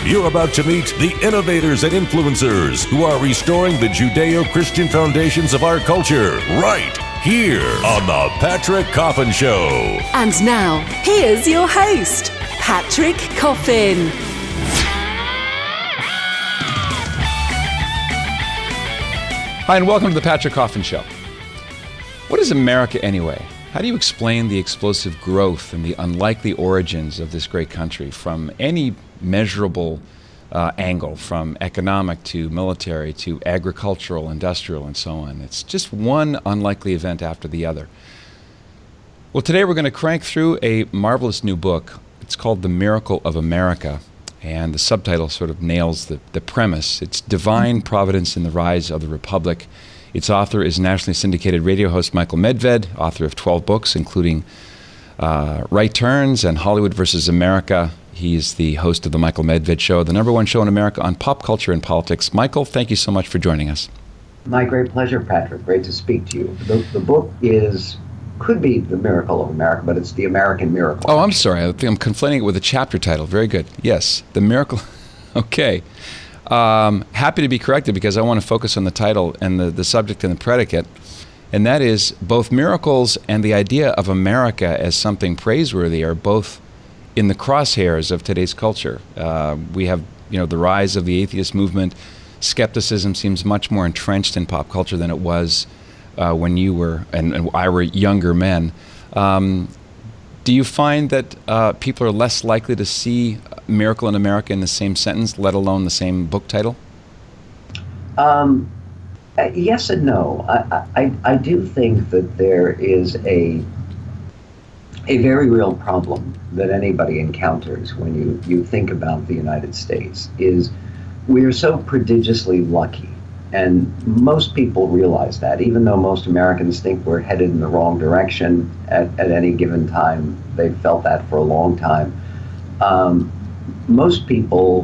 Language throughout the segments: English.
You're about to meet the innovators and influencers who are restoring the judeo-christian foundations of our culture right here on The Patrick Coffin Show. And now, here's your host, Patrick Coffin. Hi, and welcome to The Patrick Coffin Show. What is America anyway? How do you explain the explosive growth and the unlikely origins of this great country from any measurable angle, from economic to military to agricultural, industrial, and so on? It's just one unlikely event after the other. Well, today we're going to crank through a marvelous new book. It's called The Miracle of America, and the subtitle sort of nails the premise. It's Divine Providence in the Rise of the Republic. Its author is nationally syndicated radio host Michael Medved, author of 12 books, including Right Turns and Hollywood versus America. He's the host of The Michael Medved Show, the number one show in America on pop culture and politics. Michael, thank you so much for joining us. My great pleasure, Patrick. Great to speak to you. The book could be The Miracle of America, but it's The American Miracle. Oh, I'm sorry. I think I'm conflating it with a chapter title. Very good. Yes, The Miracle. Okay. Happy to be corrected because I want to focus on the title and the subject and the predicate, and that is both miracles and the idea of America as something praiseworthy are both in the crosshairs of today's culture. We have, the rise of the atheist movement. Skepticism seems much more entrenched in pop culture than it was when you were and I were younger men. Do you find that people are less likely to see Miracle in America in the same sentence, let alone the same book title? Yes and no. I do think that there is a very real problem that anybody encounters when you think about the United States is we are so prodigiously lucky. And most people realize that, even though most Americans think we're headed in the wrong direction at any given time. They've felt that for a long time. Most people,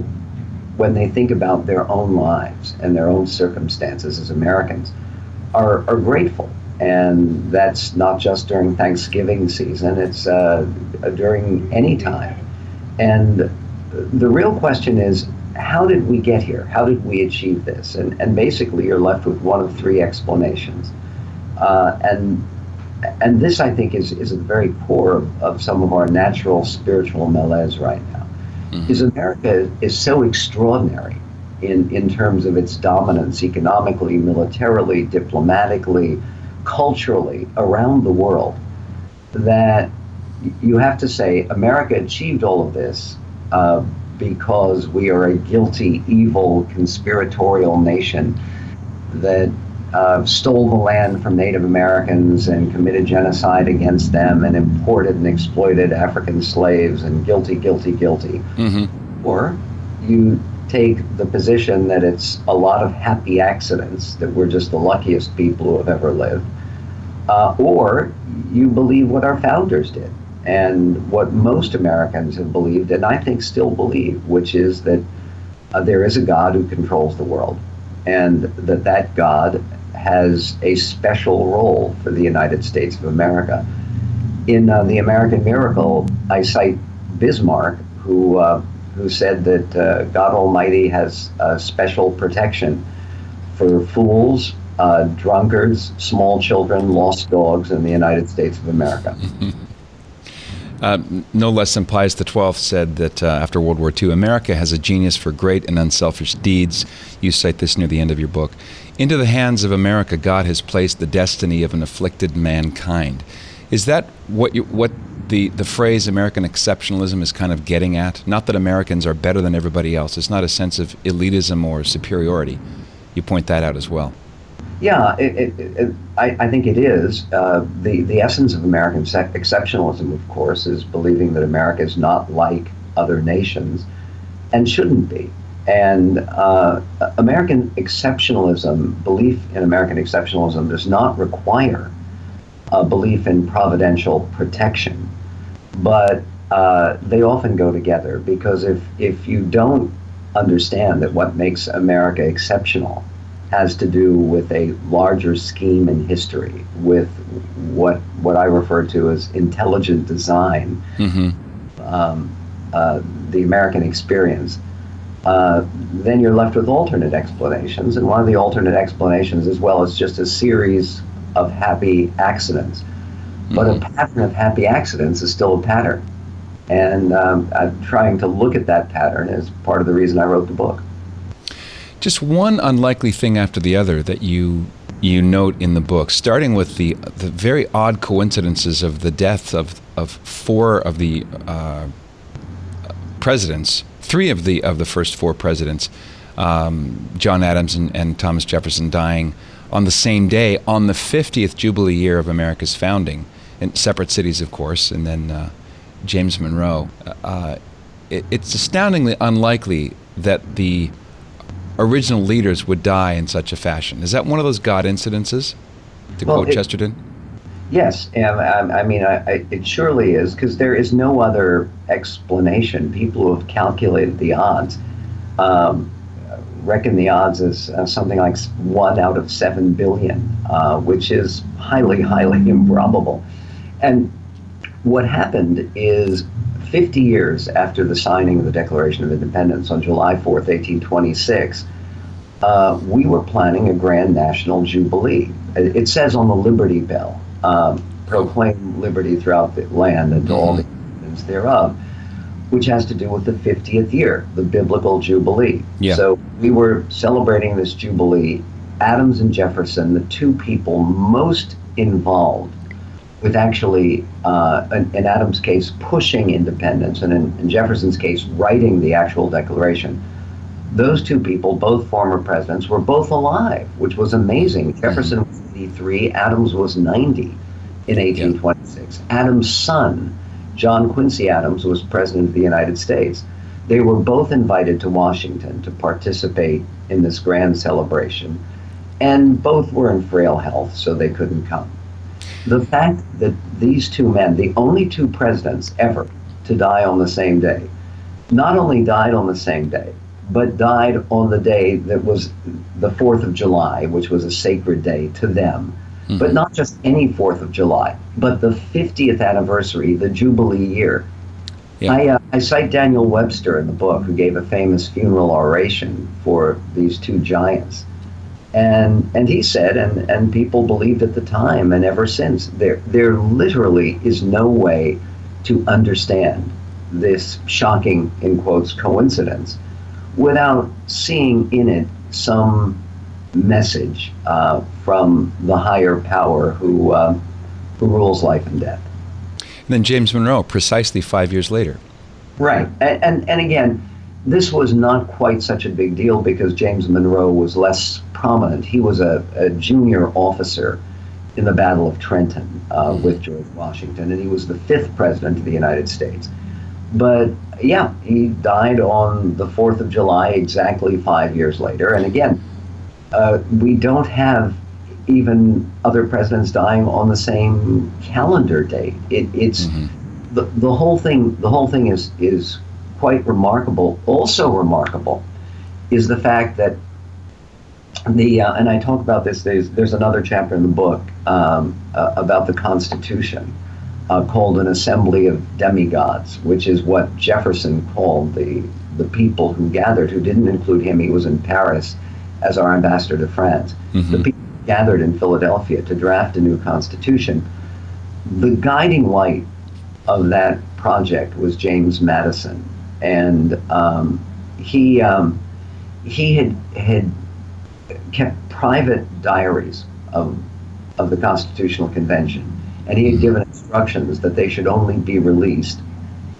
when they think about their own lives and their own circumstances as Americans, are grateful. And that's not just during Thanksgiving season, it's during any time. And the real question is, how did we get here? How did we achieve this? And basically you're left with one of three explanations. And this, I think, is at the very core of some of our natural spiritual malaise right now. Mm-hmm. Is America is so extraordinary in terms of its dominance economically, militarily, diplomatically, culturally around the world, that you have to say America achieved all of this because we are a guilty, evil, conspiratorial nation that stole the land from Native Americans and committed genocide against them and imported and exploited African slaves and guilty. Mm-hmm. Or you take the position that it's a lot of happy accidents, that we're just the luckiest people who have ever lived, or you believe what our founders did. And what most Americans have believed, and I think still believe, which is that there is a God who controls the world, and that God has a special role for the United States of America. In The American Miracle, I cite Bismarck, who said that God Almighty has special protection for fools, drunkards, small children, lost dogs in the United States of America. No less than Pius XII said that after World War II, America has a genius for great and unselfish deeds. You cite this near the end of your book. Into the hands of America, God has placed the destiny of an afflicted mankind. Is that what the phrase American exceptionalism is kind of getting at? Not that Americans are better than everybody else. It's not a sense of elitism or superiority. You point that out as well. Yeah, I think it is. The essence of American exceptionalism, of course, is believing that America is not like other nations and shouldn't be. And American exceptionalism, belief in American exceptionalism, does not require a belief in providential protection, but they often go together, because if you don't understand that what makes America exceptional has to do with a larger scheme in history, with what I refer to as intelligent design, mm-hmm. The American experience, then you're left with alternate explanations. And one of the alternate explanations, as well, is just a series of happy accidents. But a pattern of happy accidents is still a pattern. And I'm trying to look at that pattern as part of the reason I wrote the book. Just one unlikely thing after the other that you note in the book, starting with the very odd coincidences of the deaths of four of the presidents, three of the first four presidents, John Adams and Thomas Jefferson dying on the same day, on the 50th Jubilee year of America's founding, in separate cities, of course, and then James Monroe. It's astoundingly unlikely that the original leaders would die in such a fashion. Is that one of those God incidences, to quote Chesterton? Yes, and it surely is, because there is no other explanation. People who have calculated the odds reckon the odds as something like 1 out of 7 billion, which is highly, highly improbable. And what happened is 50 years after the signing of the Declaration of Independence on July 4th, 1826, we were planning a grand national jubilee. It says on the Liberty Bell, proclaim liberty throughout the land and to all the inhabitants thereof, which has to do with the 50th year, the biblical jubilee. Yeah. So we were celebrating this jubilee. Adams and Jefferson, the two people most involved with actually, in Adams' case, pushing independence, and in Jefferson's case, writing the actual declaration. Those two people, both former presidents, were both alive, which was amazing. Jefferson was 83, Adams was 90 in 1826. Adams' son, John Quincy Adams, was president of the United States. They were both invited to Washington to participate in this grand celebration, and both were in frail health, so they couldn't come. The fact that these two men, the only two presidents ever to die on the same day, not only died on the same day, but died on the day that was the 4th of July, which was a sacred day to them. But not just any 4th of July, but the 50th anniversary, the Jubilee year. Yeah. I cite Daniel Webster in the book, who gave a famous funeral oration for these two giants. And he said, and people believed at the time and ever since, there literally is no way to understand this shocking, in quotes, coincidence without seeing in it some message from the higher power who rules life and death. And then James Monroe, precisely 5 years later. Right. And again, this was not quite such a big deal because James Monroe was less prominent. He was a junior officer in the Battle of Trenton with George Washington, and he was the 5th president of the United States. But yeah, he died on the 4th of July, exactly 5 years later. And again, we don't have even other presidents dying on the same calendar date. It's the whole thing. The whole thing is quite remarkable. Also remarkable is the fact that and I talk about this. There's another chapter in the book about the Constitution called an assembly of demigods, which is what Jefferson called the people who gathered, who didn't include him. He was in Paris as our ambassador to France. The people gathered in Philadelphia to draft a new constitution. The guiding light of that project was James Madison, and he had kept private diaries of the Constitutional Convention, and he had given instructions that they should only be released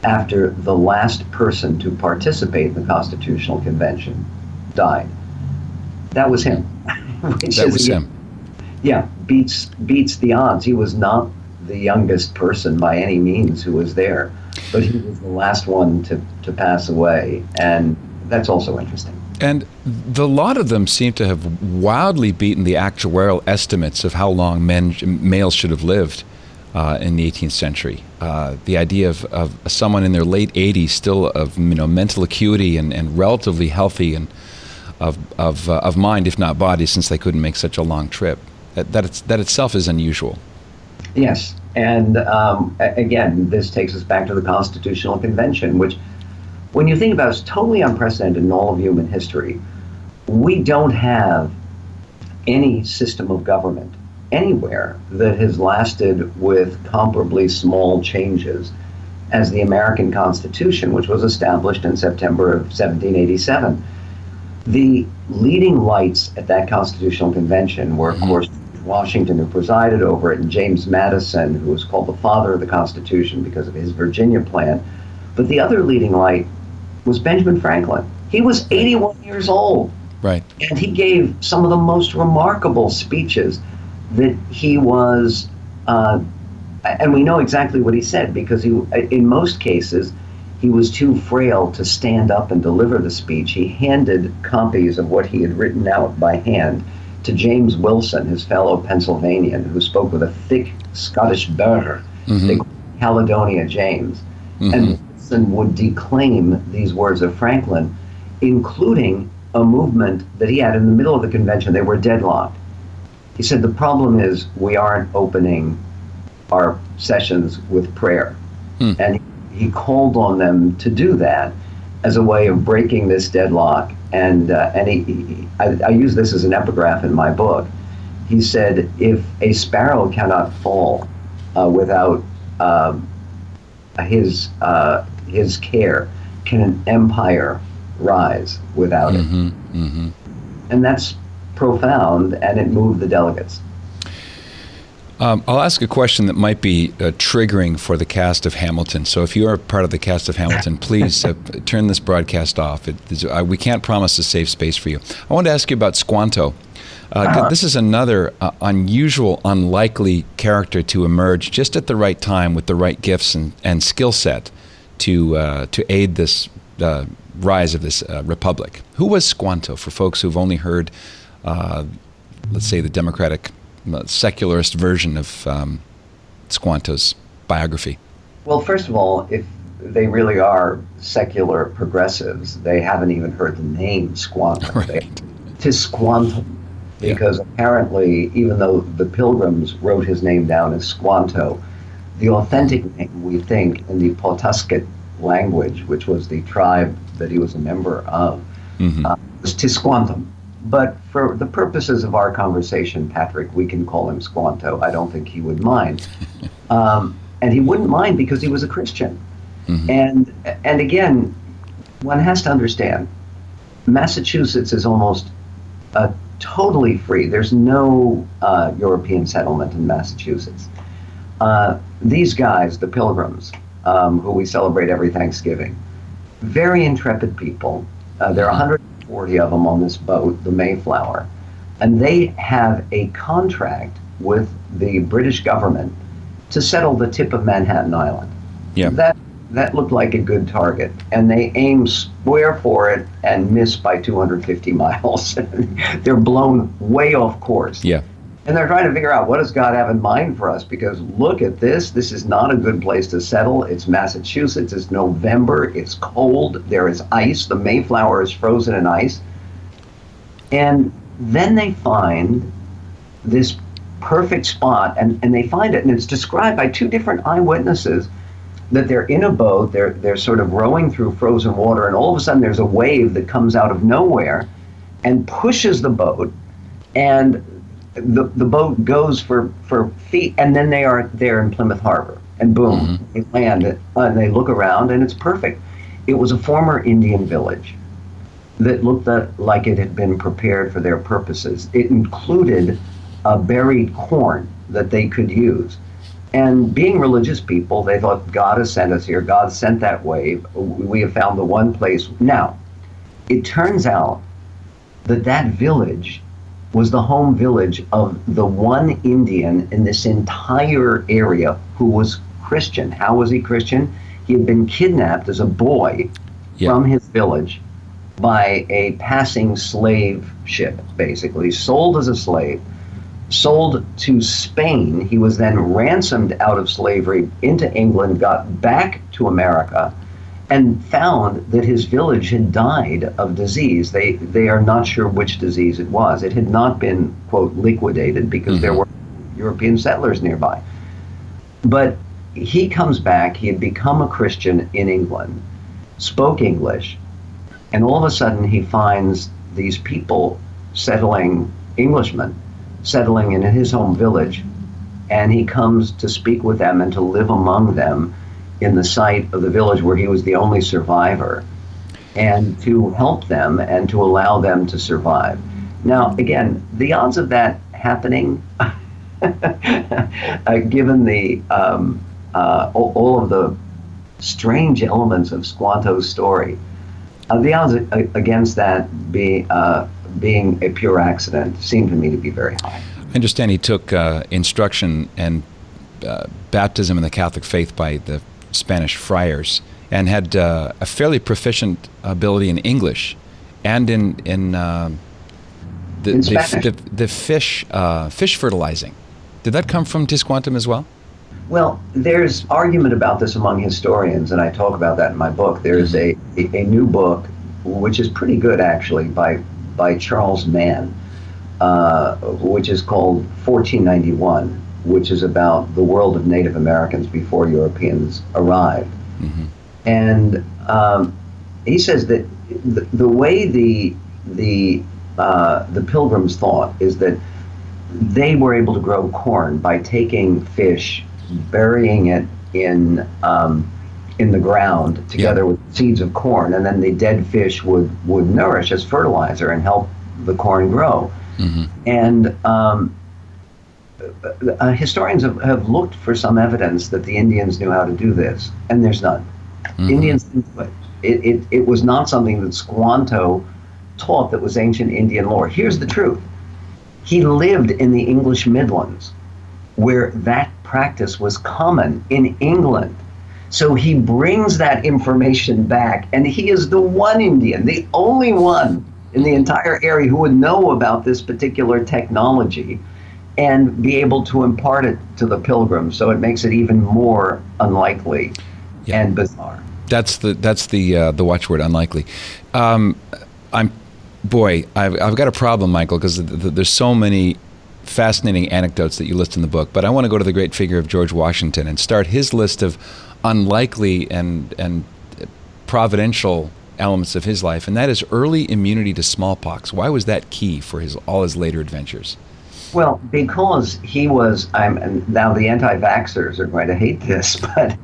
after the last person to participate in the Constitutional Convention died. That was him. Yeah, beats the odds. He was not the youngest person by any means who was there, but he was the last one to pass away, and that's also interesting. And the lot of them seem to have wildly beaten the actuarial estimates of how long males should have lived in the 18th century. The idea of someone in their late 80s still of mental acuity and relatively healthy and of mind, if not body, since they couldn't make such a long trip. That itself is unusual. Yes, and again, this takes us back to the Constitutional Convention, which when you think about it, it's totally unprecedented in all of human history. We don't have any system of government anywhere that has lasted with comparably small changes as the American Constitution, which was established in September of 1787. The leading lights at that Constitutional Convention were, of course, Washington, who presided over it, and James Madison, who was called the father of the Constitution because of his Virginia plan. But the other leading light was Benjamin Franklin. He was 81 years old. Right. And he gave some of the most remarkable speeches that he was, and we know exactly what he said because he, in most cases, he was too frail to stand up and deliver the speech. He handed copies of what he had written out by hand to James Wilson, his fellow Pennsylvanian, who spoke with a thick Scottish burr, they called him Caledonia James. And Wilson would declaim these words of Franklin, including a movement that he had in the middle of the convention. They were deadlocked. He said, the problem is we aren't opening our sessions with prayer. And he called on them to do that as a way of breaking this deadlock. And I use this as an epigraph in my book. He said, if a sparrow cannot fall without his care, can an empire rise without it? And that's profound, and it moved the delegates. I'll ask a question that might be triggering for the cast of Hamilton. So if you are part of the cast of Hamilton, please turn this broadcast off. We can't promise a safe space for you. I want to ask you about Squanto. This is another unusual, unlikely character to emerge just at the right time with the right gifts and skill set to aid this rise of this republic. Who was Squanto for folks who've only heard, let's say, the Democratic secularist version of Squanto's biography? Well, first of all, if they really are secular progressives, they haven't even heard the name Squanto. Right. Tis Squanto, because apparently, even though the Pilgrims wrote his name down as Squanto, the authentic name, we think, in the Pawtucket language, which was the tribe that he was a member of, was Tisquantum. But for the purposes of our conversation, Patrick, we can call him Squanto. I don't think he would mind. And he wouldn't mind because he was a Christian. And again, one has to understand, Massachusetts is almost totally free. There's no European settlement in Massachusetts. These guys, the Pilgrims, who we celebrate every Thanksgiving, very intrepid people. There are 140 of them on this boat, the Mayflower, and they have a contract with the British government to settle the tip of Manhattan Island. That looked like a good target, and they aim square for it and miss by 250 miles. They're blown way off course. And they're trying to figure out, what does God have in mind for us? Because look at this. This is not a good place to settle. It's Massachusetts. It's November. It's cold. There is ice. The Mayflower is frozen in ice. And then they find this perfect spot, and they find it. And it's described by two different eyewitnesses that they're in a boat. They're sort of rowing through frozen water. And all of a sudden, there's a wave that comes out of nowhere and pushes the boat. And the boat goes for feet, and then they are there in Plymouth Harbor, and boom, they land, and they look around, and it's perfect. It was a former Indian village that looked like it had been prepared for their purposes. It included buried corn that they could use. And being religious people, they thought, God has sent us here. God sent that wave. We have found the one place. Now, it turns out that village was the home village of the one Indian in this entire area who was Christian. How was he Christian? He had been kidnapped as a boy from his village by a passing slave ship, basically, sold as a slave, sold to Spain. He was then ransomed out of slavery into England, got back to America, and found that his village had died of disease. They are not sure which disease it was. It had not been, quote, liquidated because there were European settlers nearby. But he comes back. He had become a Christian in England. spoke English, and all of a sudden he finds these people Englishmen, settling in his home village, and he comes to speak with them and to live among them in the site of the village where he was the only survivor, and to help them and to allow them to survive. Now, again, the odds of that happening, given the all of the strange elements of Squanto's story, the odds against that being a pure accident seem to me to be very high. I understand he took instruction and baptism in the Catholic faith by the Spanish friars, and had a fairly proficient ability in English and in the fish fertilizing. Did that come from Squantum as well? Well, there's argument about this among historians, and I talk about that in my book. There's a new book, which is pretty good actually, by Charles Mann, which is called 1491, which is about the world of Native Americans before Europeans arrived. Mm-hmm. And he says that the way the Pilgrims thought is that they were able to grow corn by taking fish, burying it in the ground together with seeds of corn, and then the dead fish would nourish as fertilizer and help the corn grow. Mm-hmm. And historians have looked for some evidence that the Indians knew how to do this, and there's none. Mm-hmm. Indians didn't do it. It was not something that Squanto taught that was ancient Indian lore. Here's the truth. He lived in the English Midlands, where that practice was common in England. So he brings that information back, and he is the one Indian, the only one in the entire area who would know about this particular technology and be able to impart it to the Pilgrims. So it makes it even more unlikely and bizarre. That's the watchword, unlikely. I've got a problem, Michael, because there's so many fascinating anecdotes that you list in the book, but I want to go to the great figure of George Washington and start his list of unlikely and providential elements of his life, and that is early immunity to smallpox. Why was that key for all his later adventures? Well, because he was, now the anti-vaxxers are going to hate this, but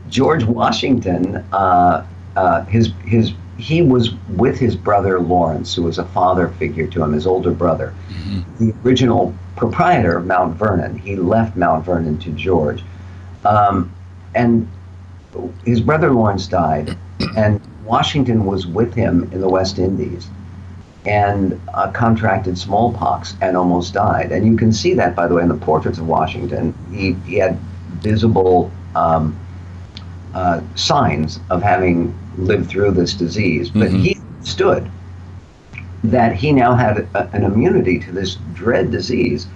George Washington, he was with his brother Lawrence, who was a father figure to him, his older brother, mm-hmm. the original proprietor of Mount Vernon. He left Mount Vernon to George. And his brother Lawrence died, and Washington was with him in the West Indies and contracted smallpox and almost died. And you can see that, by the way, in the portraits of Washington. He had visible signs of having lived through this disease, but mm-hmm. he understood that he now had an immunity to this dread disease,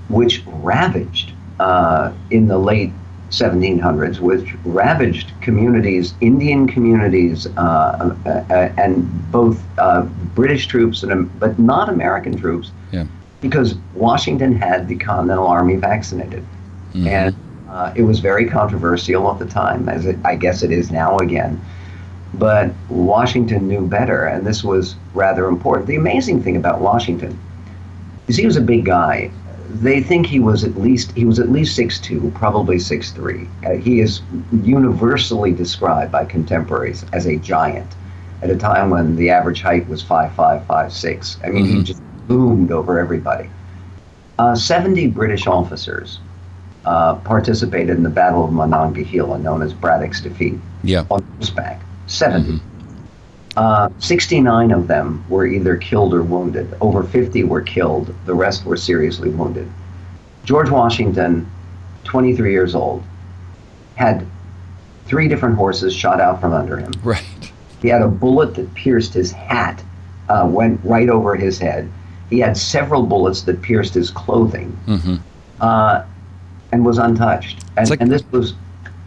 which ravaged in the late 1700s, which ravaged communities, Indian communities, and both British troops, but not American troops, because Washington had the Continental Army vaccinated. Mm-hmm. And it was very controversial at the time, as I guess it is now again. But Washington knew better, and this was rather important. The amazing thing about Washington is he was a big guy. They think he was at least 6'2", probably 6'3". He is universally described by contemporaries as a giant at a time when the average height was 5'5", 5'6". I mean, mm-hmm. he just loomed over everybody. 70 British officers participated in the Battle of Monongahela, known as Braddock's defeat, on horseback. 70. Mm-hmm. 69 of them were either killed or wounded. Over 50 were killed. The rest were seriously wounded. George Washington, 23 years old, had 3 different horses shot out from under him. Right. He had a bullet that pierced his hat, went right over his head. He had several bullets that pierced his clothing, mm-hmm. And was untouched. And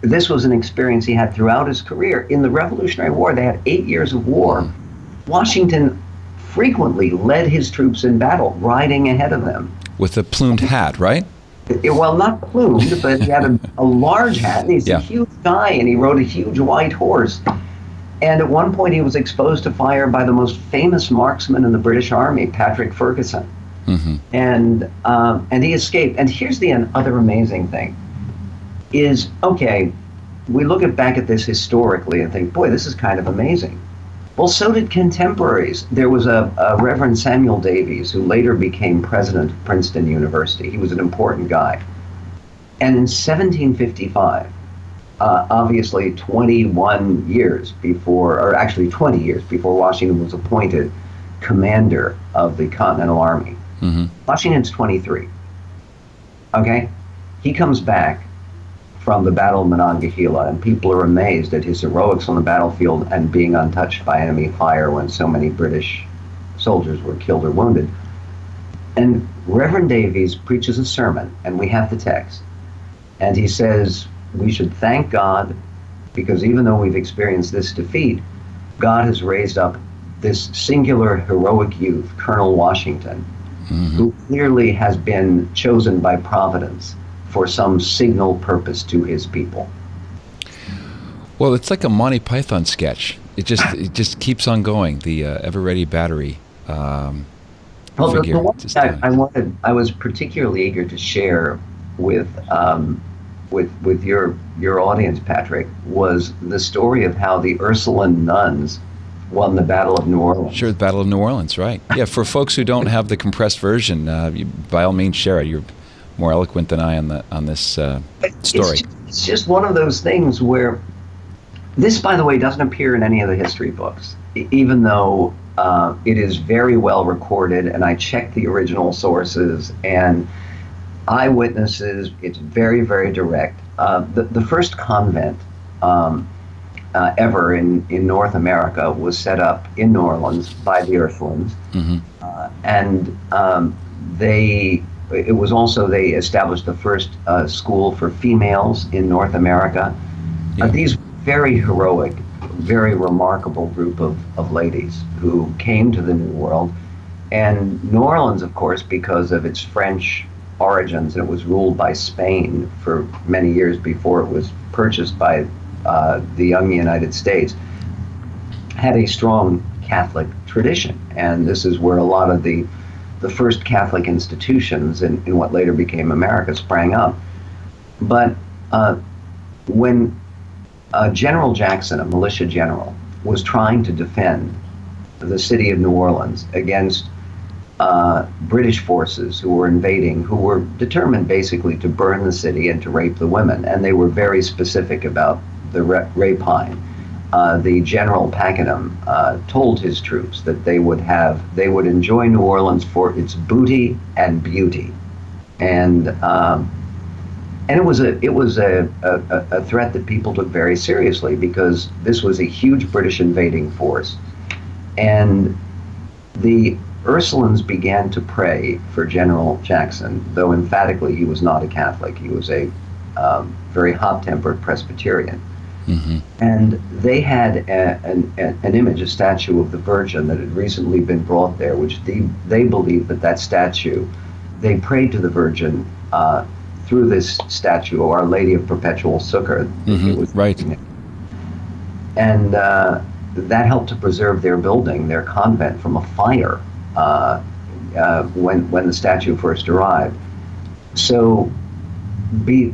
this was an experience he had throughout his career. In the Revolutionary War, they had 8 years of war. Washington frequently led his troops in battle, riding ahead of them. With a plumed hat, right? Well, not plumed, but he had a large hat, and he's a huge guy, and he rode a huge white horse. And at one point, he was exposed to fire by the most famous marksman in the British Army, Patrick Ferguson. Mm-hmm. And he escaped. And here's the other amazing thing is, okay, we look back at this historically and think, boy, this is kind of amazing. Well, so did contemporaries. There was a Reverend Samuel Davies, who later became president of Princeton University. He was an important guy. And in 1755, obviously 21 years before, or actually 20 years before Washington was appointed commander of the Continental Army. Mm-hmm. Washington's 23. Okay? He comes back from the Battle of Monongahela, and people are amazed at his heroics on the battlefield and being untouched by enemy fire when so many British soldiers were killed or wounded. And Reverend Davies preaches a sermon, and we have the text. And he says, we should thank God because even though we've experienced this defeat, God has raised up this singular heroic youth, Colonel Washington, mm-hmm. who clearly has been chosen by Providence for some signal purpose to his people. Well, it's like a Monty Python sketch. It just keeps on going. The Ever Ready Battery Well, figure. the one I was particularly eager to share with your audience, Patrick, was the story of how the Ursuline nuns won the Battle of New Orleans. Sure, the Battle of New Orleans, right. Yeah, for folks who don't have the compressed version, you, by all means share it. You're more eloquent than I on this story. It's just one of those things where this, by the way, doesn't appear in any of the history books, even though it is very well recorded, and I checked the original sources and eyewitnesses. It's very, very direct. The first convent ever in North America was set up in New Orleans by the Ursulines, mm-hmm. They established the first school for females in North America. Yeah. These very heroic, very remarkable group of ladies who came to the New World. And New Orleans, of course, because of its French origins, it was ruled by Spain for many years before it was purchased by the young United States, had a strong Catholic tradition. And this is where a lot of the first Catholic institutions in what later became America sprang up. But when General Jackson, a militia general, was trying to defend the city of New Orleans against British forces who were invading, who were determined basically to burn the city and to rape the women, and they were very specific about the rapine. The General Pakenham told his troops that they would enjoy New Orleans for its booty and beauty, and it was a threat that people took very seriously because this was a huge British invading force, and the Ursulines began to pray for General Jackson, though emphatically he was not a Catholic. He was a very hot-tempered Presbyterian. Mm-hmm. And they had an image, a statue of the Virgin that had recently been brought there, which they believed that statue, they prayed to the Virgin through this statue, Our Lady of Perpetual Succor. Mm-hmm. It was right. And that helped to preserve their building, their convent, from a fire when the statue first arrived. So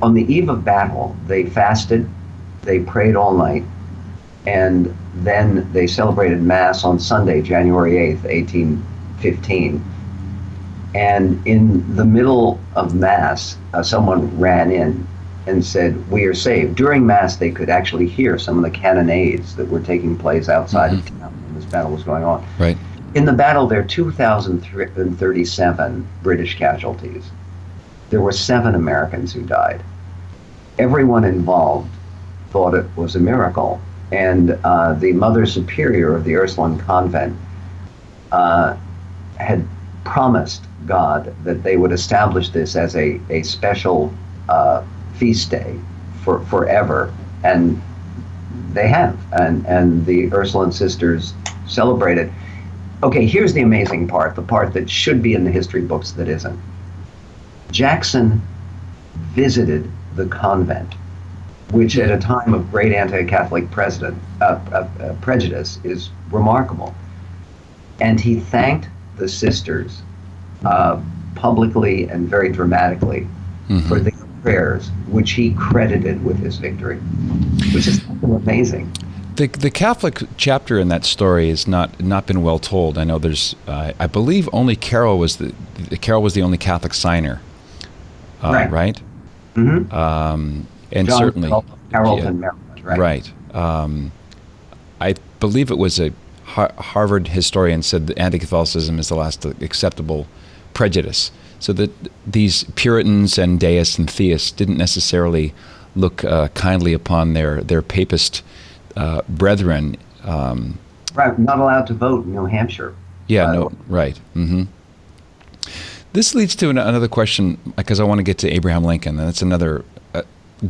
on the eve of battle, they fasted, they prayed all night, and then they celebrated Mass on Sunday, January 8th, 1815. And in the middle of Mass, someone ran in and said, "We are saved." During Mass, they could actually hear some of the cannonades that were taking place outside mm-hmm. of town when this battle was going on. Right. In the battle, there were 2,037 British casualties. There were 7 Americans who died. Everyone involved thought it was a miracle. And the Mother Superior of the Ursuline Convent had promised God that they would establish this as a special feast day for forever. And they have. And the Ursuline sisters celebrated. Okay, here's the amazing part, the part that should be in the history books that isn't. Jackson visited the convent which at a time of great anti-Catholic prejudice is remarkable. And he thanked the sisters publicly and very dramatically for their prayers, which he credited with his victory, which is amazing. The Catholic chapter in that story has not been well told. I know there's, I believe only Carol was the only Catholic signer, right? Mm-hmm. And John certainly Carrollton, Maryland, right? I believe it was a Harvard historian said that anti-Catholicism is the last acceptable prejudice. So that these Puritans and deists and theists didn't necessarily look kindly upon their papist brethren. Right, not allowed to vote in New Hampshire. Yeah, no, right. Mm-hmm. This leads to another question, because I want to get to Abraham Lincoln, and that's another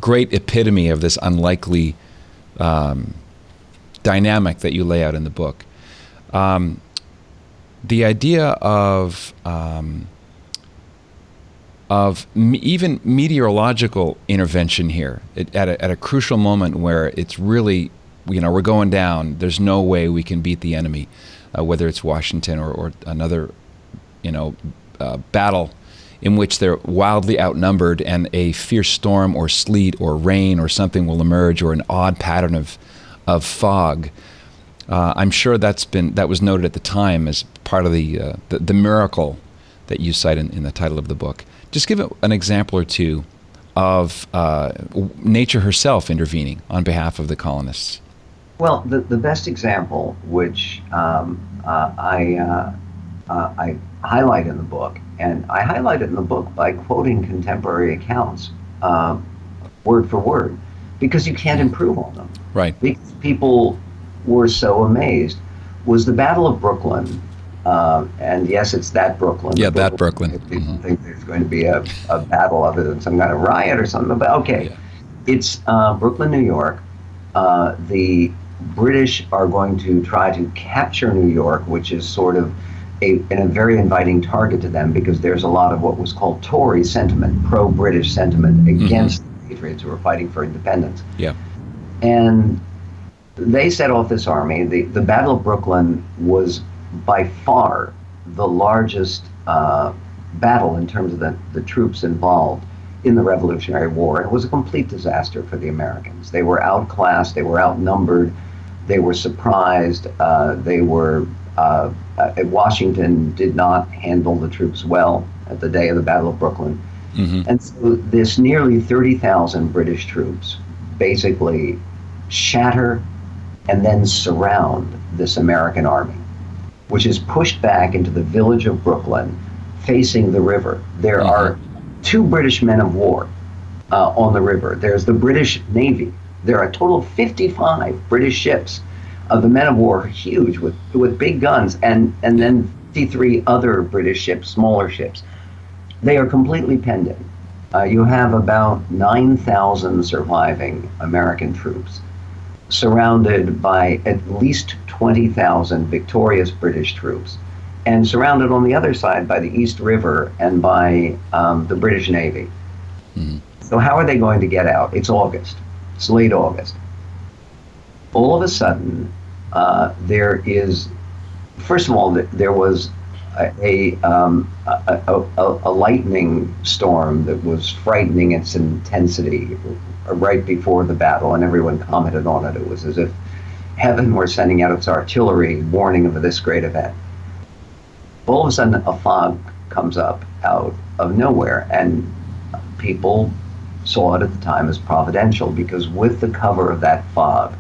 great epitome of this unlikely dynamic that you lay out in the book. The idea of even meteorological intervention here at a crucial moment where it's really, we're going down. There's no way we can beat the enemy, whether it's Washington or another, battle in which they're wildly outnumbered and a fierce storm or sleet or rain or something will emerge, or an odd pattern of fog. I'm sure that was noted at the time as part of the miracle that you cite in the title of the book. Just give an example or two of nature herself intervening on behalf of the colonists. Well, the best example, which I highlight in the book, and I highlight it in the book by quoting contemporary accounts word for word, because you can't improve on them. Right. Because people were so amazed, was the Battle of Brooklyn. And yes, it's that Brooklyn. Yeah, that Brooklyn. People think there's going to be a battle other than some kind of riot or something. But okay, yeah. It's Brooklyn, New York. The British are going to try to capture New York, which is sort of a very inviting target to them, because there's a lot of what was called Tory sentiment, pro-British sentiment against the Patriots who were fighting for independence. Yeah. And they set off this army. The Battle of Brooklyn was by far the largest battle in terms of the troops involved in the Revolutionary War. And it was a complete disaster for the Americans. They were outclassed, they were outnumbered, they were surprised, Washington did not handle the troops well at the day of the Battle of Brooklyn. And so this nearly 30,000 British troops basically shatter and then surround this American army, which is pushed back into the village of Brooklyn, facing the river. There are 2 British men of war on the river. There's the British Navy. There are a total of 55 British ships. The men of war are huge with big guns, and then 53 other British ships, smaller ships. They are completely penned in. You have about 9,000 surviving American troops, surrounded by at least 20,000 victorious British troops, and surrounded on the other side by the East River and by the British Navy. So how are they going to get out? It's August. It's late August. All of a sudden, there is, first of all, there was a lightning storm that was frightening its intensity right before the battle, and everyone commented on it. It was as if heaven were sending out its artillery, warning of this great event. All of a sudden, a fog comes up out of nowhere, and people saw it at the time as providential, because with the cover of that fog,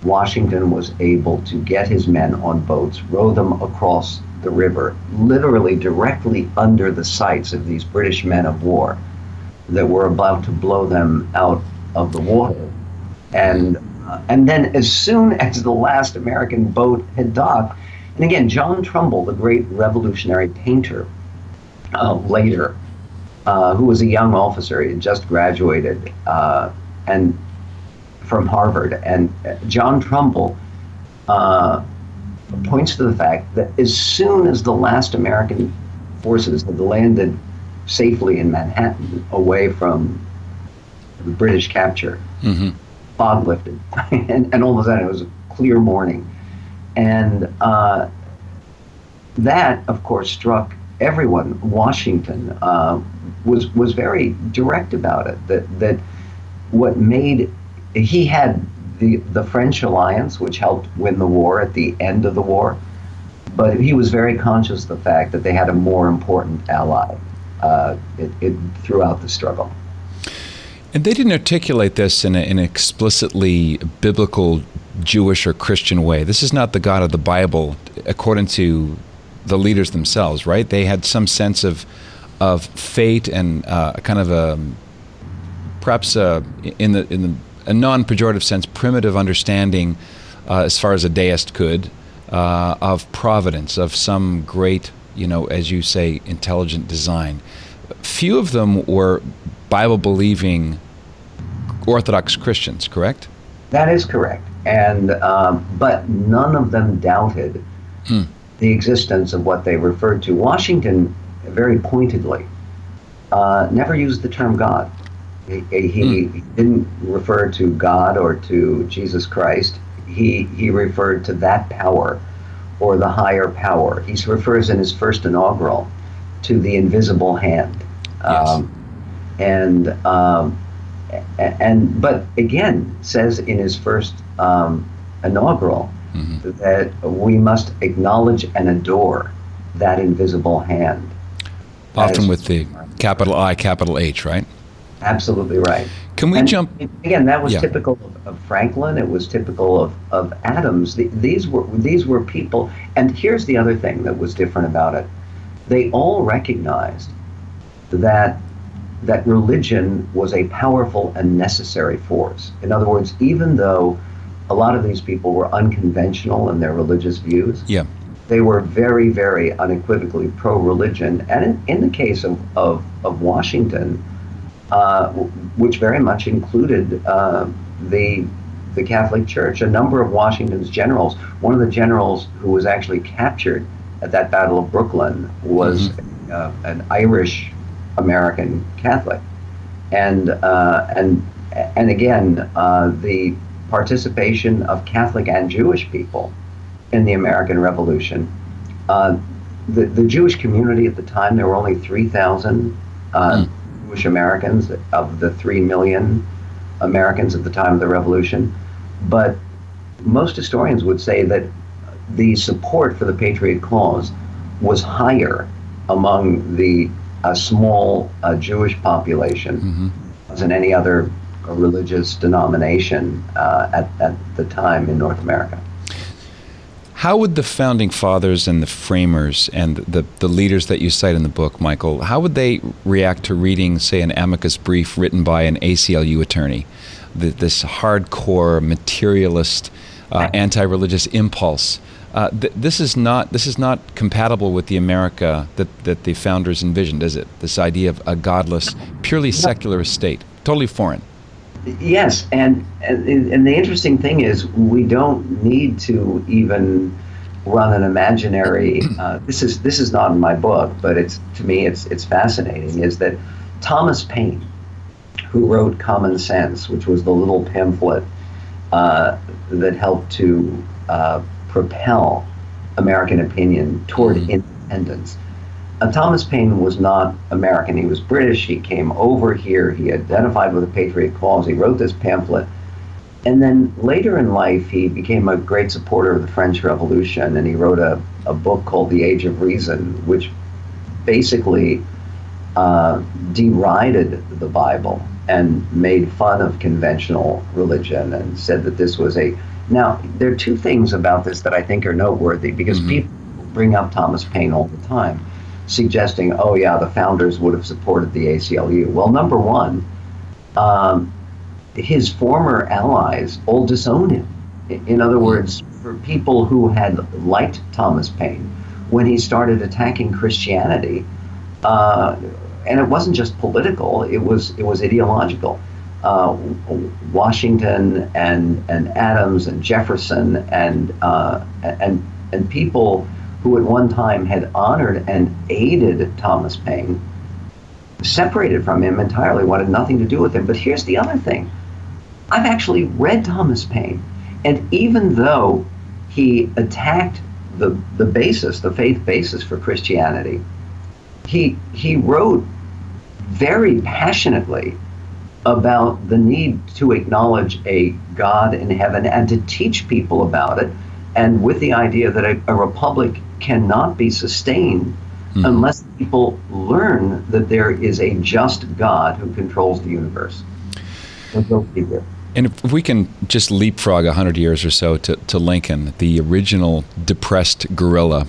Washington was able to get his men on boats, row them across the river, literally directly under the sights of these British men of war that were about to blow them out of the water. And then as soon as the last American boat had docked, and again, John Trumbull, the great revolutionary painter, later, who was a young officer, he had just graduated and from Harvard, and John Trumbull points to the fact that as soon as the last American forces had landed safely in Manhattan, away from the British capture. Mm-hmm. Fog lifted, and all of a sudden it was a clear morning. And that, of course, struck everyone. Washington was very direct about it. That what made he had the French alliance, which helped win the war at the end of the war, but he was very conscious of the fact that they had a more important ally throughout the struggle. And they didn't articulate this in an explicitly biblical Jewish or Christian way. This is not the God of the Bible, according to the leaders themselves, right? They had some sense of fate and kind of a perhaps in a non-pejorative sense, primitive understanding, as far as a deist could, of providence, of some great, as you say, intelligent design. Few of them were Bible-believing Orthodox Christians, correct? That is correct, and but none of them doubted the existence of what they referred to. Washington, very pointedly, never used the term God. He didn't refer to God or to Jesus Christ. He referred to that power or the higher power. He refers in his first inaugural to the invisible hand. Yes. But again, says in his first inaugural that we must acknowledge and adore that invisible hand. Often with the capital I, capital H, right? Absolutely right. Can we jump? Again, that was typical of Franklin. It was typical of Adams. These were people. And here's the other thing that was different about it. They all recognized that religion was a powerful and necessary force. In other words, even though a lot of these people were unconventional in their religious views, they were very, very unequivocally pro-religion. And in the case of Washington, which very much included the Catholic Church, a number of Washington's generals, one of the generals who was actually captured at that Battle of Brooklyn was an Irish American Catholic, and again the participation of Catholic and Jewish people in the American Revolution. The Jewish community at the time, there were only 3,000 Jewish Americans of the 3 million Americans at the time of the Revolution, but most historians would say that the support for the Patriot Clause was higher among the small Jewish population than any other religious denomination at the time in North America. How would the founding fathers and the framers and the leaders that you cite in the book, Michael, how would they react to reading, say, an amicus brief written by an ACLU attorney, this hardcore materialist, anti-religious impulse? This is not compatible with the America that the founders envisioned, is it? This idea of a godless, purely secular state, totally foreign. Yes, and the interesting thing is we don't need to even run an imaginary. This is not in my book, but to me it's fascinating. Is that Thomas Paine, who wrote Common Sense, which was the little pamphlet that helped to propel American opinion toward independence. Thomas Paine was not American. He was British. He came over here. He identified with the Patriot Clause. He wrote this pamphlet. And then later in life, he became a great supporter of the French Revolution, and he wrote a book called The Age of Reason, which basically derided the Bible and made fun of conventional religion and said that this was a... Now, there are two things about this that I think are noteworthy, because people bring up Thomas Paine all the time, suggesting, oh yeah, the founders would have supported the ACLU. Well, number one, his former allies all disowned him. In other words, for people who had liked Thomas Paine, when he started attacking Christianity, and it wasn't just political, it was ideological. Washington and Adams and Jefferson and people who at one time had honored and aided Thomas Paine separated from him entirely, wanted nothing to do with him. But here's the other thing. I've actually read Thomas Paine, and even though he attacked the faith basis for Christianity, he wrote very passionately about the need to acknowledge a God in heaven and to teach people about it, and with the idea that a republic cannot be sustained unless people learn that there is a just God who controls the universe. And if we can just leapfrog 100 years or so to Lincoln, the original depressed guerrilla,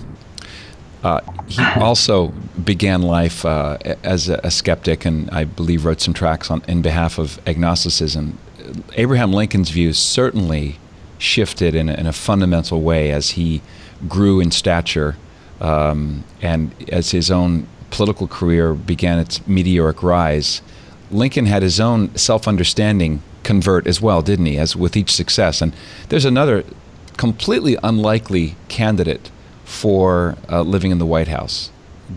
he also began life as a skeptic, and I believe wrote some tracts in behalf of agnosticism. Abraham Lincoln's views certainly shifted in a fundamental way as he grew in stature, and as his own political career began its meteoric rise. Lincoln had his own self-understanding convert as well, didn't he, as with each success. And there's another completely unlikely candidate for living in the White House,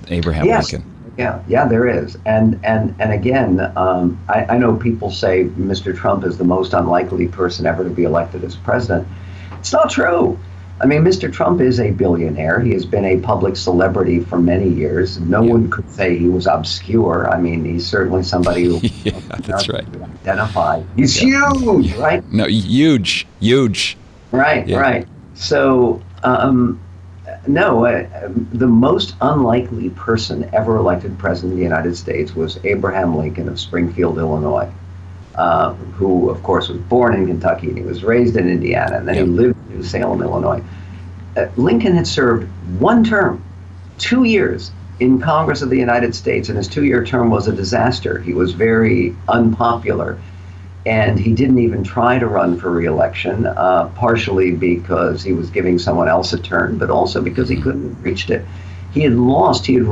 Abraham Lincoln. Yeah, there is. And again, I know people say Mr. Trump is the most unlikely person ever to be elected as president. It's not true. I mean, Mr. Trump is a billionaire. He has been a public celebrity for many years. No one could say he was obscure. I mean, he's certainly somebody who that's right. Identify. He's huge, right? No, huge. Right. So, the most unlikely person ever elected president of the United States was Abraham Lincoln of Springfield, Illinois, who, of course, was born in Kentucky, and he was raised in Indiana, and then he lived in New Salem, Illinois. Lincoln had served one term, 2 years, in Congress of the United States, and his 2-year term was a disaster. He was very unpopular, and he didn't even try to run for re-election, partially because he was giving someone else a turn, but also because he couldn't have reached it. He had lost. He had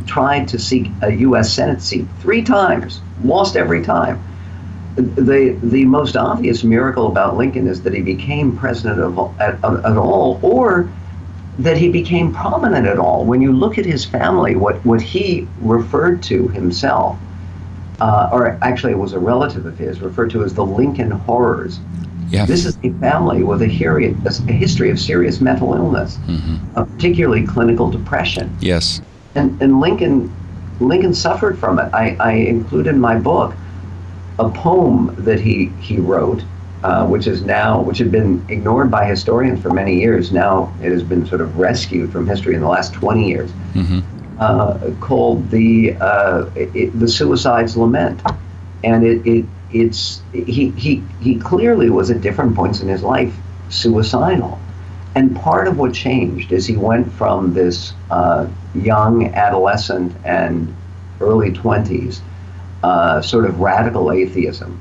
tried to seek a U.S. Senate seat 3 times, lost every time. The most obvious miracle about Lincoln is that he became president at all, or that he became prominent at all. When you look at his family, what he referred to himself, or actually it was a relative of his, referred to as the Lincoln Horrors. Yeah. This is a family with a history of serious mental illness, particularly clinical depression. Yes. And Lincoln suffered from it. I include in my book a poem that he wrote, which had been ignored by historians for many years. Now it has been sort of rescued from history in the last 20 years, called the Suicide's Lament, and he clearly was at different points in his life suicidal, and part of what changed is he went from this young adolescent and early 20s. Sort of radical atheism.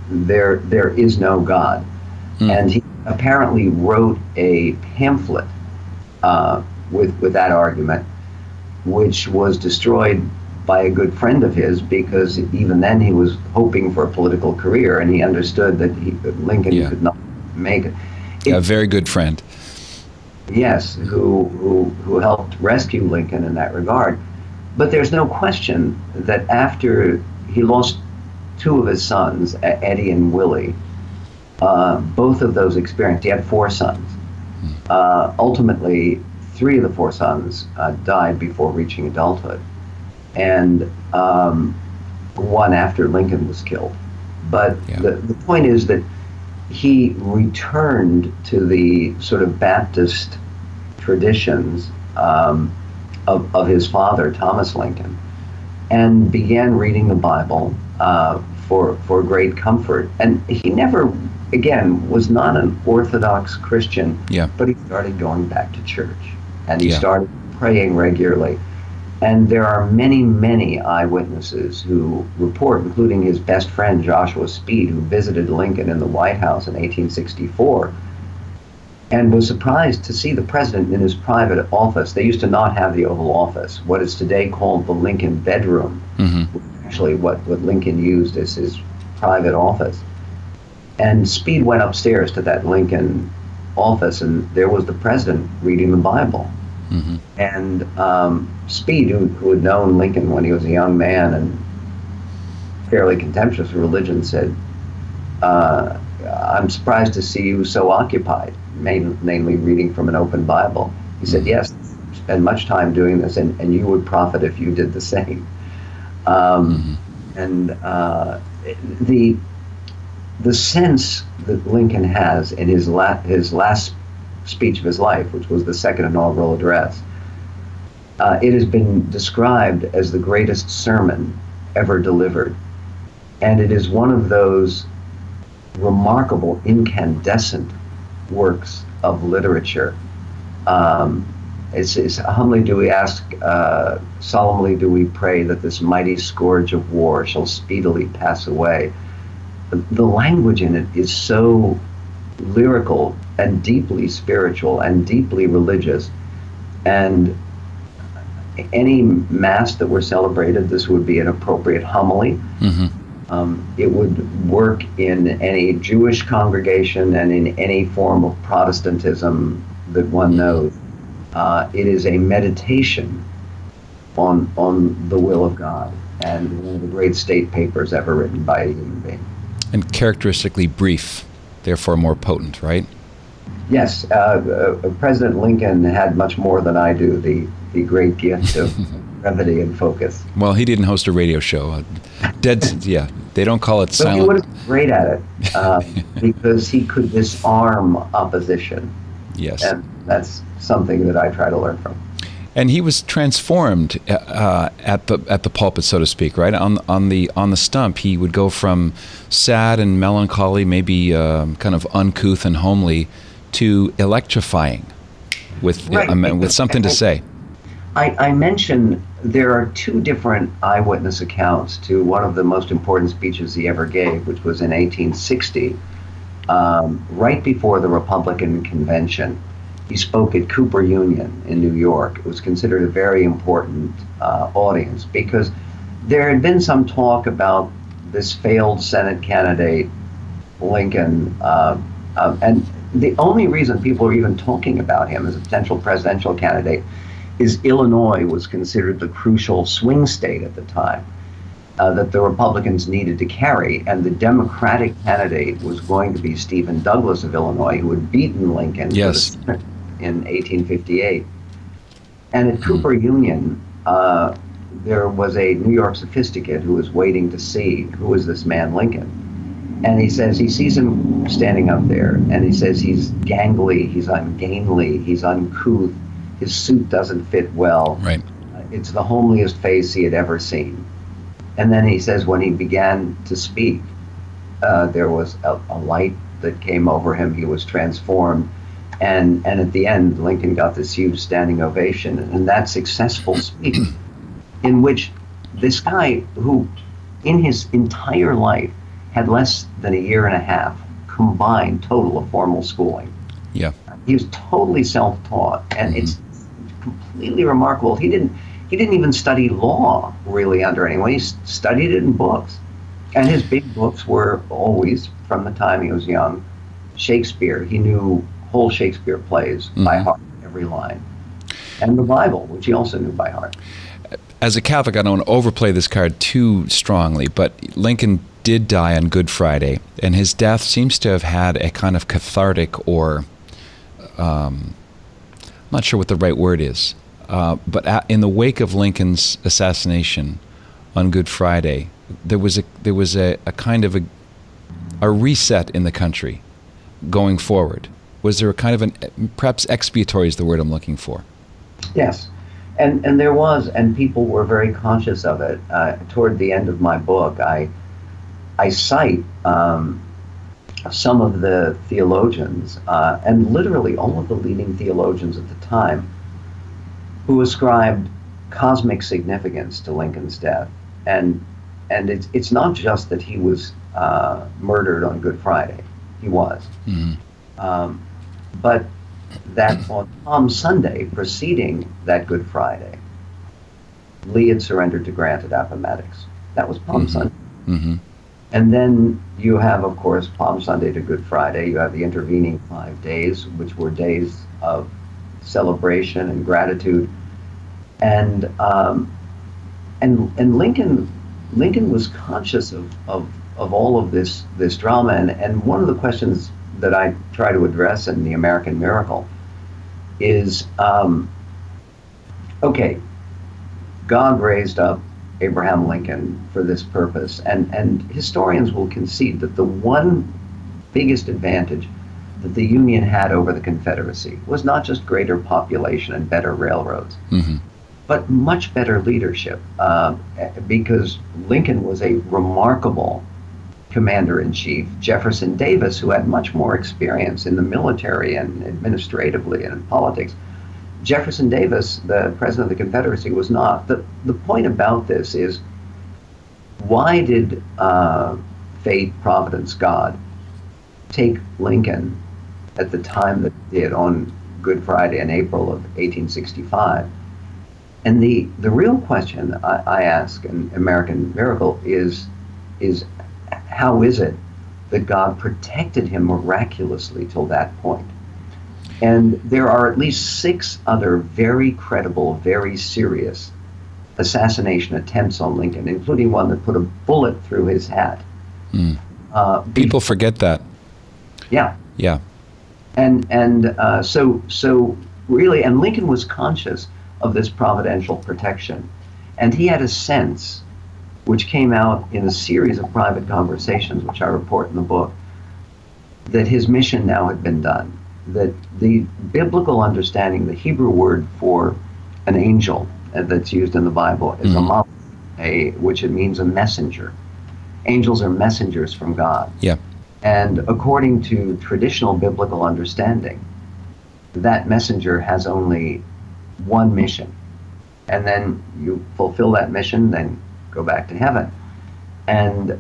There is no God. And he apparently wrote a pamphlet with that argument, which was destroyed by a good friend of his, because even then he was hoping for a political career, and he understood that Lincoln could not make it. A very good friend. Yes, who helped rescue Lincoln in that regard. But there's no question that after he lost 2 of his sons, Eddie and Willie, both of those experienced, he had 4 sons. Ultimately, 3 of the 4 sons died before reaching adulthood, and 1 after Lincoln was killed. But the point is that he returned to the sort of Baptist traditions of his father, Thomas Lincoln, and began reading the Bible for great comfort. And he never, again, was not an Orthodox Christian, but he started going back to church, and he started praying regularly. And there are many, many eyewitnesses who report, including his best friend, Joshua Speed, who visited Lincoln in the White House in 1864, and was surprised to see the president in his private office. They used to not have the Oval Office, what is today called the Lincoln bedroom, which is actually what Lincoln used as his private office. And Speed went upstairs to that Lincoln office, and there was the president reading the Bible. And Speed, who had known Lincoln when he was a young man and fairly contemptuous of religion, said, I'm surprised to see you so occupied, mainly reading from an open Bible. He said, yes, spend much time doing this, and you would profit if you did the same. And the sense that Lincoln has in his last speech of his life, which was the second inaugural address, it has been described as the greatest sermon ever delivered. And it is one of those remarkable incandescent works of literature. It's humbly do we ask, solemnly do we pray that this mighty scourge of war shall speedily pass away. The language in it is so lyrical and deeply spiritual and deeply religious. And any mass that were celebrated, this would be an appropriate homily. It would work in any Jewish congregation and in any form of Protestantism that one knows. It is a meditation on the will of God, and one of the great state papers ever written by a human being. And characteristically brief, therefore more potent, right? Yes, President Lincoln had much more than I do, the great gift of brevity and focus. Well, he didn't host a radio show. They don't call it silent. But he would have been great at it because he could disarm opposition. Yes. And that's something that I try to learn from. And he was transformed at the pulpit, so to speak, right? On the stump, he would go from sad and melancholy, maybe kind of uncouth and homely, to electrifying with something to say. I mentioned there are two different eyewitness accounts to one of the most important speeches he ever gave, which was in 1860, right before the Republican convention. He spoke at Cooper Union in New York. It was considered a very important audience because there had been some talk about this failed Senate candidate, Lincoln, and the only reason people are even talking about him as a potential presidential candidate is Illinois was considered the crucial swing state at the time that the Republicans needed to carry, and the Democratic candidate was going to be Stephen Douglas of Illinois, who had beaten Lincoln Yes. in 1858. And at Cooper Union, there was a New York sophisticate who was waiting to see who is this man Lincoln. And he says he sees him standing up there, and he says he's gangly, he's ungainly, he's uncouth, his suit doesn't fit well. Right. It's the homeliest face he had ever seen. And then he says when he began to speak, there was a light that came over him. He was transformed. And at the end, Lincoln got this huge standing ovation. And that successful speech, in which this guy who in his entire life had less than a year and a half combined total of formal schooling. Yeah. He was totally self-taught, and it's completely remarkable. He didn't even study law really under anyone. He studied it in books, and his big books were always, from the time he was young, Shakespeare. He knew whole Shakespeare plays by heart, every line, and the Bible, which he also knew by heart. As a Catholic, I don't want to overplay this card too strongly, but Lincoln did die on Good Friday, and his death seems to have had a kind of cathartic or I'm not sure what the right word is, but in the wake of Lincoln's assassination on Good Friday, there was a kind of a reset in the country going forward. Was there a kind of perhaps expiatory is the word I'm looking for? Yes. And there was, and people were very conscious of it. Toward the end of my book, I cite some of the theologians, and literally all of the leading theologians at the time, who ascribed cosmic significance to Lincoln's death. And it's not just that he was murdered on Good Friday. He was. But that on Palm Sunday, preceding that Good Friday, Lee had surrendered to Grant at Appomattox. That was Palm Sunday. And then you have, of course, Palm Sunday to Good Friday. You have the intervening 5 days, which were days of celebration and gratitude. And Lincoln was conscious of all of this drama. And one of the questions that I try to address in The American Miracle is, okay, God raised up Abraham Lincoln for this purpose, and historians will concede that the one biggest advantage that the Union had over the Confederacy was not just greater population and better railroads, but much better leadership, because Lincoln was a remarkable commander-in-chief. Jefferson Davis, who had much more experience in the military and administratively and in politics, Jefferson Davis, the president of the Confederacy, was not. The point about this is, why did fate, Providence, God, take Lincoln at the time that it did on Good Friday in April of 1865? And the real question I ask in American Miracle is how is it that God protected him miraculously till that point? And there are at least 6 other very credible, very serious assassination attempts on Lincoln, including one that put a bullet through his hat. People forget that. Yeah. Yeah. And so really, and Lincoln was conscious of this providential protection. And he had a sense, which came out in a series of private conversations, which I report in the book, that his mission now had been done. That the biblical understanding, the Hebrew word for an angel that's used in the Bible is a malach, which it means a messenger. Angels are messengers from God. Yeah. And according to traditional biblical understanding, that messenger has only one mission. And then you fulfill that mission, then go back to heaven. And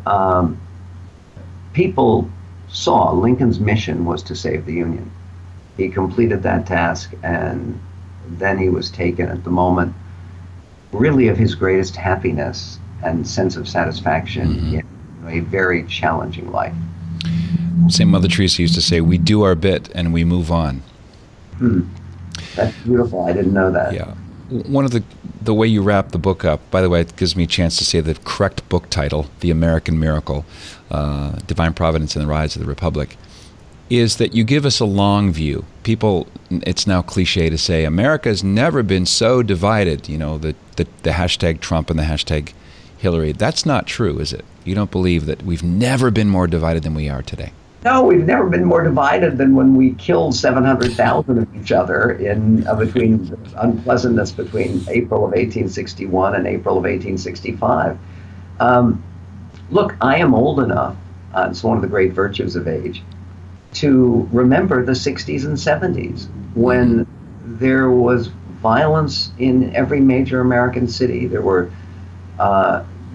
people saw Lincoln's mission was to save the Union. He completed that task, and then he was taken at the moment, really, of his greatest happiness and sense of satisfaction in a very challenging life. St. Mother Teresa used to say, we do our bit and we move on. That's beautiful. I didn't know that. Yeah. One of the way you wrap the book up, by the way, it gives me a chance to say the correct book title, The American Miracle, Divine Providence and the Rise of the Republic, is that you give us a long view. People, it's now cliche to say, America has never been so divided, you know, the hashtag Trump and the hashtag Hillary. That's not true, is it? You don't believe that we've never been more divided than we are today? No, we've never been more divided than when we killed 700,000 of each other in between unpleasantness between April of 1861 and April of 1865. Look, I am old enough, it's one of the great virtues of age, to remember the 60s and 70s when there was violence in every major American city. There were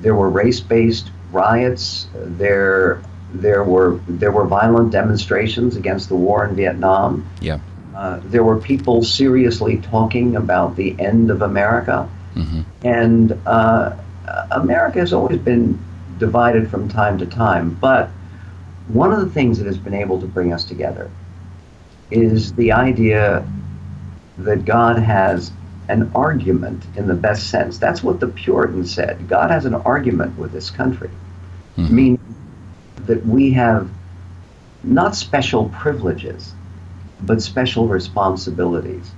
race-based riots. There were violent demonstrations against the war in Vietnam. Yeah. There were people seriously talking about the end of America. And America has always been divided from time to time, but one of the things that has been able to bring us together is the idea that God has an argument in the best sense. That's what the Puritans said. God has an argument with this country, meaning that we have not special privileges, but special responsibilities.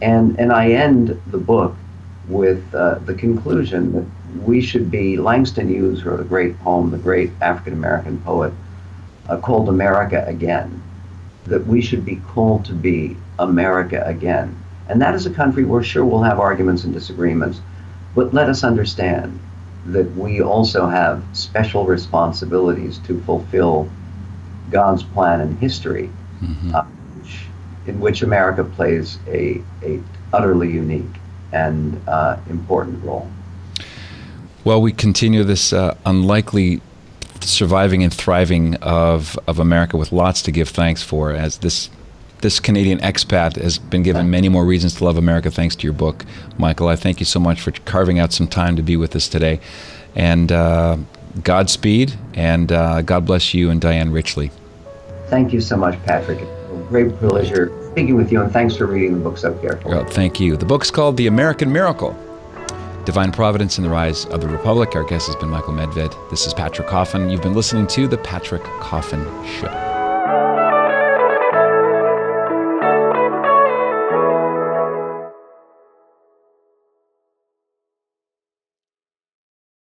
And I end the book with the conclusion that we should be, Langston Hughes wrote a great poem, the great African-American poet, called America Again, that we should be called to be America again. And that is a country where sure we'll have arguments and disagreements, but let us understand that we also have special responsibilities to fulfill God's plan in history, in which America plays a utterly unique and important role. Well, we continue this unlikely surviving and thriving of America with lots to give thanks for, as this Canadian expat has been given many more reasons to love America thanks to your book. Michael, I thank you so much for carving out some time to be with us today. And Godspeed, and God bless you and Diane richly. Thank you so much, Patrick. It's a great pleasure speaking with you, and thanks for reading the book so carefully. Well, thank you. The book's called The American Miracle: Divine Providence and the Rise of the Republic. Our guest has been Michael Medved. This is Patrick Coffin. You've been listening to The Patrick Coffin Show.